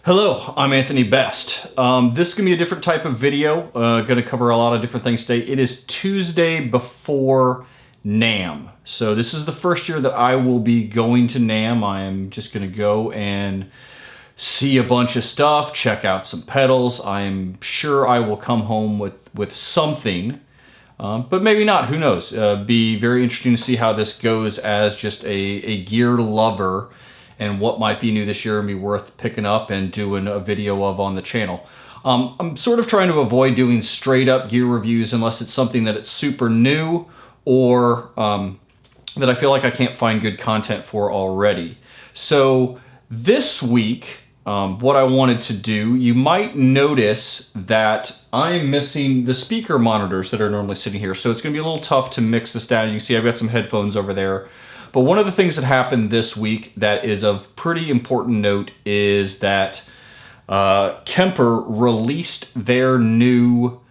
Hello, I'm Anthony Best. This is going to be a different type of video. Going to cover a lot of different things today. It is Tuesday before NAMM. So this is the first year that I will be going to NAMM. I am just going to go and see a bunch of stuff, check out some pedals. I am sure I will come home with something, but maybe not. Who knows? Be very interesting to see how this goes as just a gear lover, and what might be new this year and be worth picking up and doing a video of on the channel. I'm sort of trying to avoid doing straight up gear reviews unless it's something that it's super new or that I feel like I can't find good content for already. So this week, what I wanted to do, you might notice that I'm missing the speaker monitors that are normally sitting here. So it's gonna be a little tough to mix this down. You can see I've got some headphones over there. But one of the things that happened this week that is of pretty important note is that Kemper released their new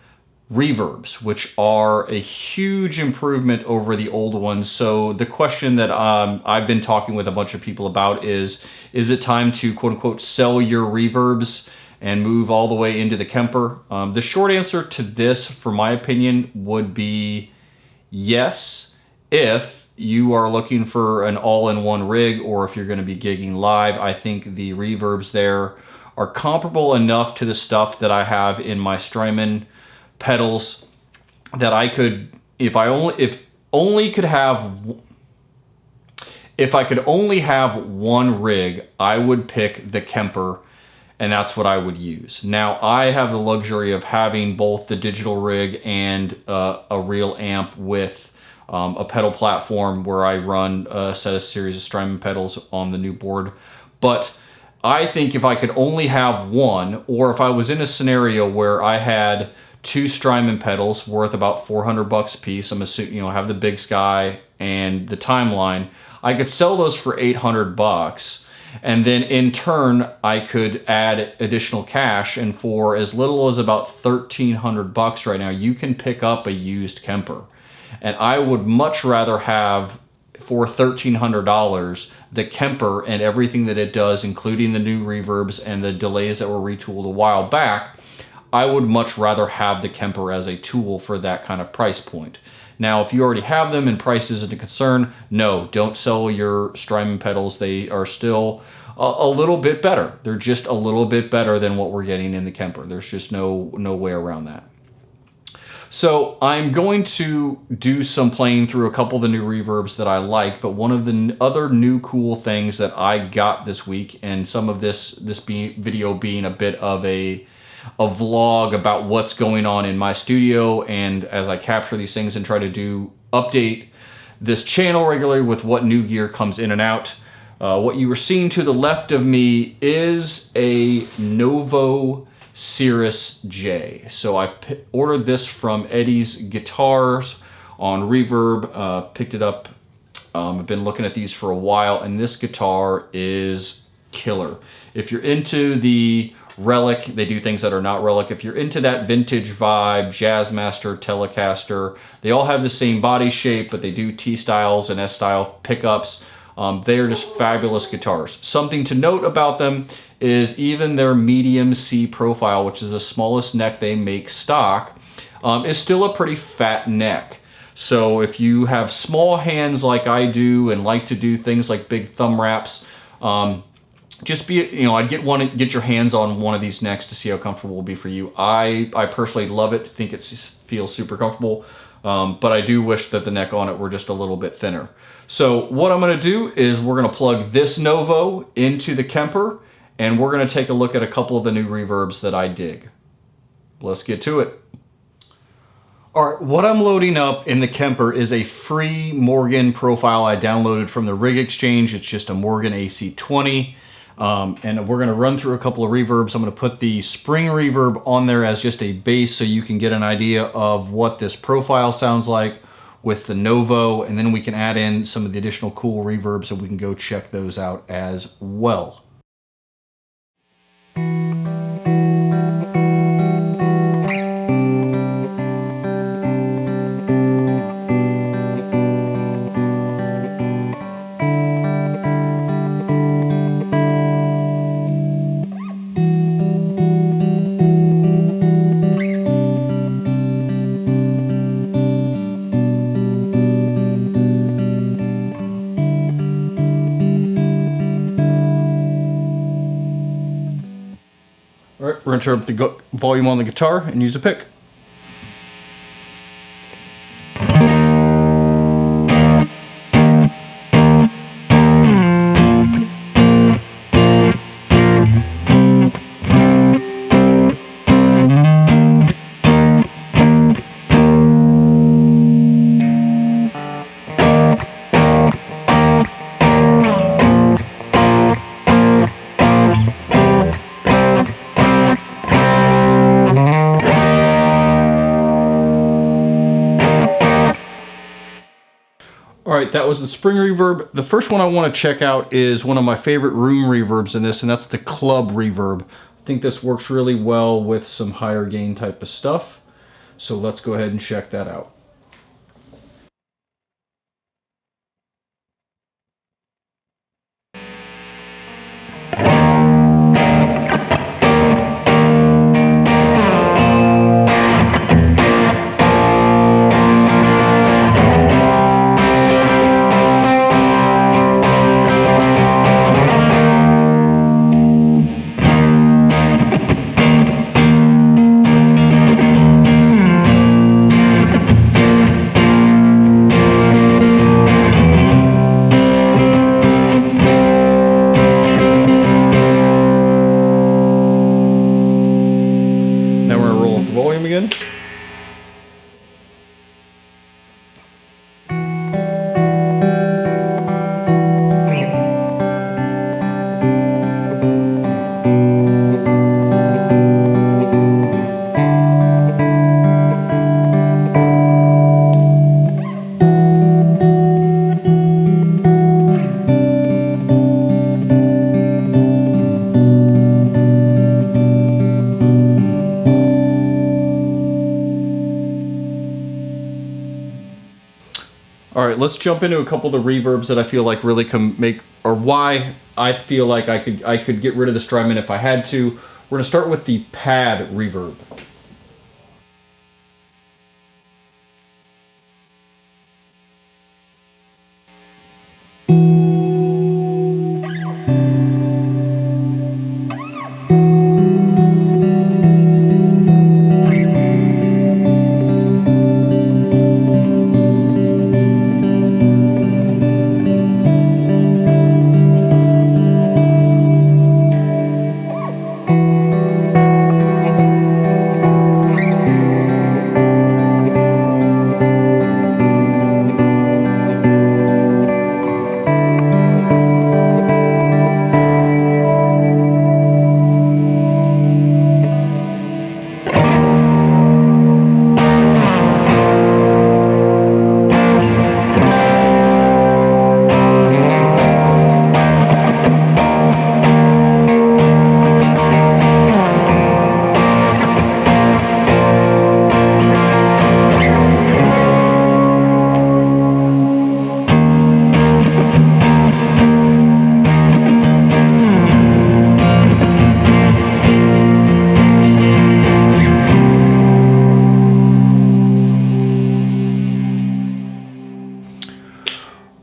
Reverbs, which are a huge improvement over the old ones. So the question that I've been talking with a bunch of people about is it time to quote unquote sell your Reverbs and move all the way into the Kemper? The short answer to this, for my opinion, would be yes, if you are looking for an all-in-one rig, or if you're going to be gigging live. I think the Reverbs there are comparable enough to the stuff that I have in my Strymon pedals that I could, if I could only have one rig, I would pick the Kemper, and that's what I would use. Now, I have the luxury of having both the digital rig and a real amp with a pedal platform where I run a series of Strymon pedals on the new board. But I think if I could only have one, or if I was in a scenario where I had two Strymon pedals worth about $400 a piece, I'm assuming, I have the Big Sky and the Timeline, I could sell those for $800, and then in turn I could add additional cash, and for as little as about $1,300 right now, you can pick up a used Kemper. And I would much rather have, for $1,300, the Kemper and everything that it does, including the new Reverbs and the delays that were retooled a while back. I would much rather have the Kemper as a tool for that kind of price point. Now, if you already have them and price isn't a concern, no, don't sell your Strymon pedals. They are still a little bit better. They're just a little bit better than what we're getting in the Kemper. There's just no way around that. So I'm going to do some playing through a couple of the new Reverbs that I like, but one of the other new cool things that I got this week, and some of this video being a bit of a vlog about what's going on in my studio, and as I capture these things and try to update this channel regularly with what new gear comes in and out. What you were seeing to the left of me is a Novo Serus J. So I ordered this from Eddie's Guitars on Reverb, picked it up. I've been looking at these for a while, and this guitar is killer. If you're into the Relic, they do things that are not Relic. If you're into that vintage vibe, Jazzmaster, Telecaster, they all have the same body shape, but they do T-styles and S-style pickups. They are just fabulous guitars. Something to note about them is even their medium C profile, which is the smallest neck they make stock, is still a pretty fat neck. So if you have small hands like I do and like to do things like big thumb wraps, just be, I'd get your hands on one of these necks to see how comfortable it will be for you. I personally love it, think it feels super comfortable, but I do wish that the neck on it were just a little bit thinner. So what I'm going to do is we're going to plug this Novo into the Kemper, and we're going to take a look at a couple of the new Reverbs that I dig. Let's get to it. All right, what I'm loading up in the Kemper is a free Morgan profile I downloaded from the Rig Exchange. It's just a Morgan AC20. And we're going to run through a couple of Reverbs. I'm going to put the Spring Reverb on there as just a base so you can get an idea of what this profile sounds like with the Novo, and then we can add in some of the additional cool Reverbs so we can go check those out as well. we're gonna turn up the volume on the guitar and use a pick. All right, that was the spring reverb. The first one I want to check out is one of my favorite room reverbs in this, and that's the club reverb. I think this works really well with some higher gain type of stuff. So let's go ahead and check that out. Again. All right, let's jump into a couple of the reverbs that I feel like really can make, or why I feel like I could get rid of the Strymon if I had to. We're gonna start with the pad reverb.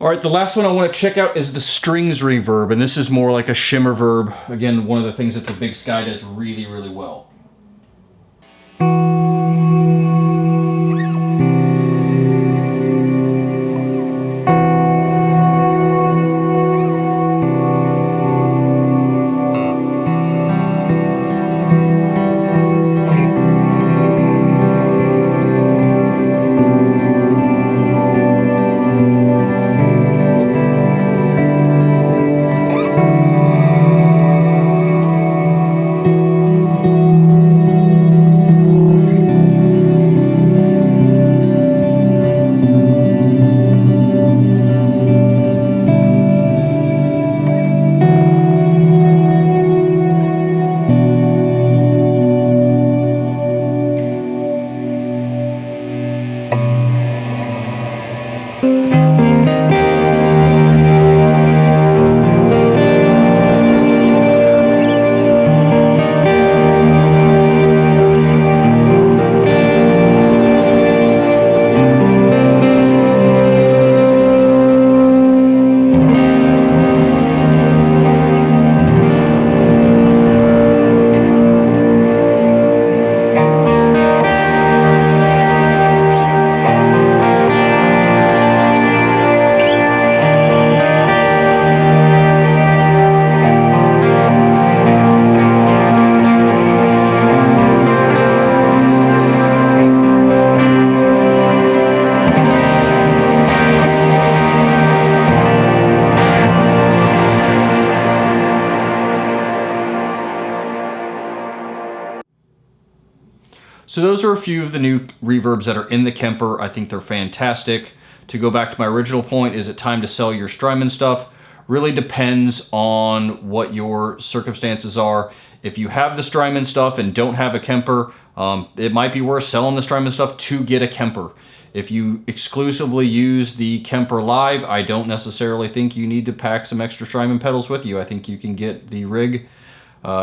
All right, the last one I want to check out is the strings reverb, and this is more like a shimmer verb. Again, one of the things that the Big Sky does really, really well. So those are a few of the new reverbs that are in the Kemper. I think they're fantastic. To go back to my original point, is it time to sell your Strymon stuff? Really depends on what your circumstances are. If you have the Strymon stuff and don't have a Kemper, it might be worth selling the Strymon stuff to get a Kemper. If you exclusively use the Kemper Live, I don't necessarily think you need to pack some extra Strymon pedals with you. I think you can get the rig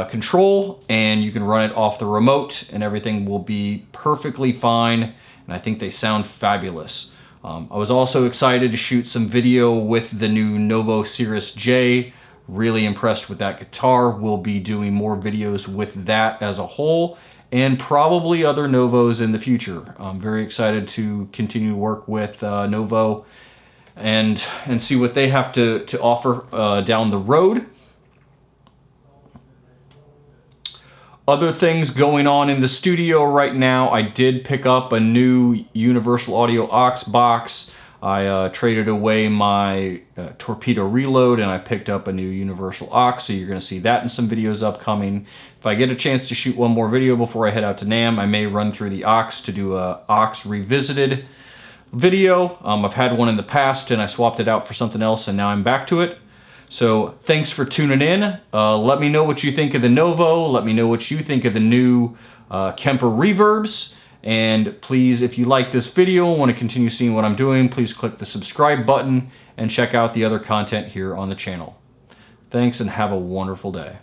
control and you can run it off the remote and everything will be perfectly fine, and I think they sound fabulous. I was also excited to shoot some video with the new Novo Serus J. Really impressed with that guitar. We'll be doing more videos with that as a whole and probably other Novos in the future. I'm very excited to continue to work with Novo and see what they have to offer down the road. Other things going on in the studio right now, I did pick up a new Universal Audio aux box. I traded away my Torpedo Reload and I picked up a new Universal aux, so you're going to see that in some videos upcoming. If I get a chance to shoot one more video before I head out to NAMM, I may run through the aux to do a aux revisited video. I've had one in the past and I swapped it out for something else and now I'm back to it. So thanks for tuning in. Let me know what you think of the Novo. Let me know what you think of the new Kemper reverbs. And please, if you like this video and want to continue seeing what I'm doing, please click the subscribe button and check out the other content here on the channel. Thanks and have a wonderful day.